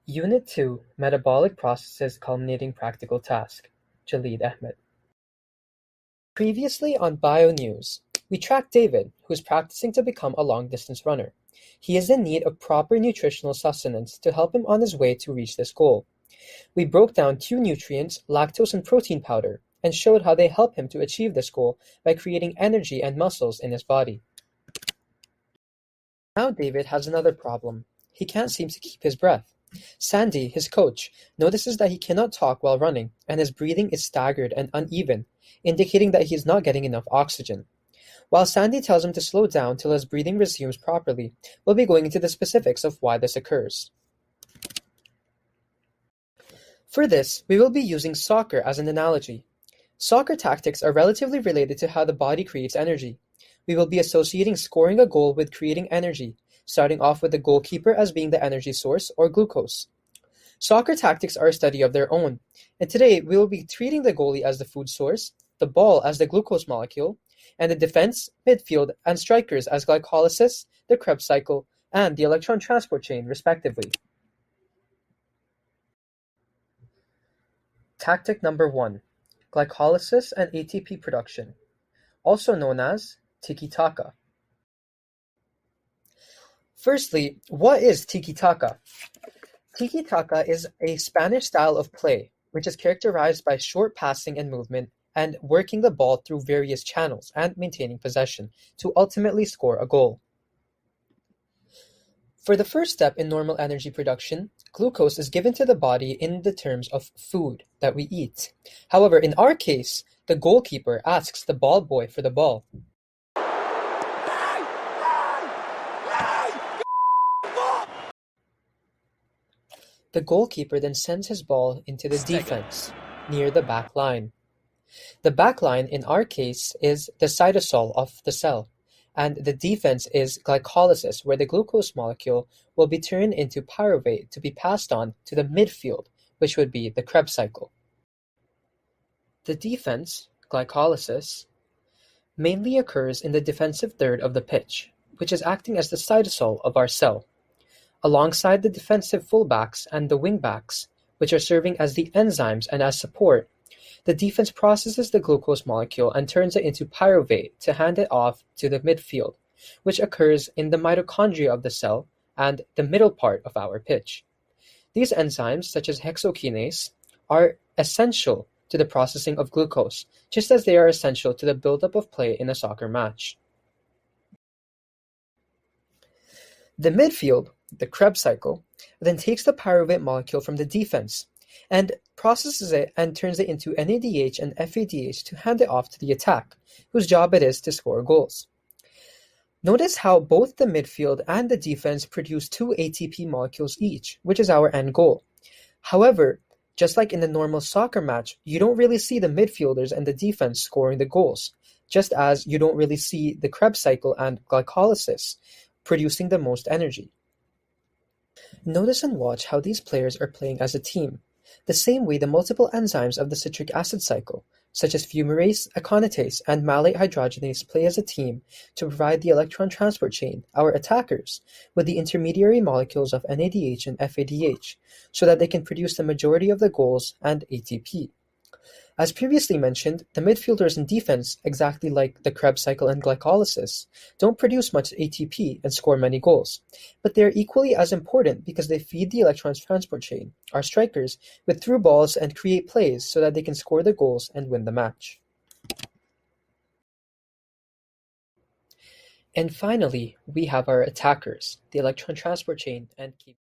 Unit 2 Metabolic Processes Culminating Practical Task. Jalid Ahmed. Previously on Bio News, we tracked David, who is practicing to become a long-distance runner. He is in need of proper nutritional sustenance to help him on his way to reach this goal. We broke down two nutrients, lactose and protein powder, and showed how they help him to achieve this goal by creating energy and muscles in his body. Now David has another problem. He can't seem to keep his breath. Sandy, his coach, notices that he cannot talk while running, and his breathing is staggered and uneven, indicating that he is not getting enough oxygen. While Sandy tells him to slow down till his breathing resumes properly, we'll be going into the specifics of why this occurs. For this, we will be using soccer as an analogy. Soccer tactics are relatively related to how the body creates energy. We will be associating scoring a goal with creating energy, starting off with the goalkeeper as being the energy source, or glucose. Soccer tactics are a study of their own, and today we will be treating the goalie as the food source, the ball as the glucose molecule, and the defense, midfield, and strikers as glycolysis, the Krebs cycle, and the electron transport chain, respectively. Tactic number 1. Glycolysis and ATP production, also known as tiki-taka. Firstly, what is tiki-taka? Tiki-taka is a Spanish style of play, which is characterized by short passing and movement and working the ball through various channels and maintaining possession to ultimately score a goal. For the first step in normal energy production, glucose is given to the body in the terms of food that we eat. However, in our case, the goalkeeper asks the ball boy for the ball. The goalkeeper then sends his ball into the defense, near the back line. The back line, in our case, is the cytosol of the cell, and the defense is glycolysis, where the glucose molecule will be turned into pyruvate to be passed on to the midfield, which would be the Krebs cycle. The defense, glycolysis, mainly occurs in the defensive third of the pitch, which is acting as the cytosol of our cell, alongside the defensive fullbacks and the wingbacks, which are serving as the enzymes and as support. The defense processes the glucose molecule and turns it into pyruvate to hand it off to the midfield, which occurs in the mitochondria of the cell and the middle part of our pitch. These enzymes, such as hexokinase, are essential to the processing of glucose, just as they are essential to the buildup of play in a soccer match. The midfield, the Krebs cycle, then takes the pyruvate molecule from the defense and processes it and turns it into NADH and FADH to hand it off to the attack, whose job it is to score goals. Notice how both the midfield and the defense produce 2 ATP molecules each, which is our end goal. However, just like in the normal soccer match, you don't really see the midfielders and the defense scoring the goals, just as you don't really see the Krebs cycle and glycolysis producing the most energy. Notice and watch how these players are playing as a team, the same way the multiple enzymes of the citric acid cycle, such as fumarase, aconitase, and malate hydrogenase play as a team to provide the electron transport chain, our attackers, with the intermediary molecules of NADH and FADH, so that they can produce the majority of the goals and ATP. As previously mentioned, the midfielders in defense, exactly like the Krebs cycle and glycolysis, don't produce much ATP and score many goals, but they are equally as important because they feed the electron transport chain, our strikers, with through balls and create plays so that they can score the goals and win the match. And finally, we have our attackers, the electron transport chain and keep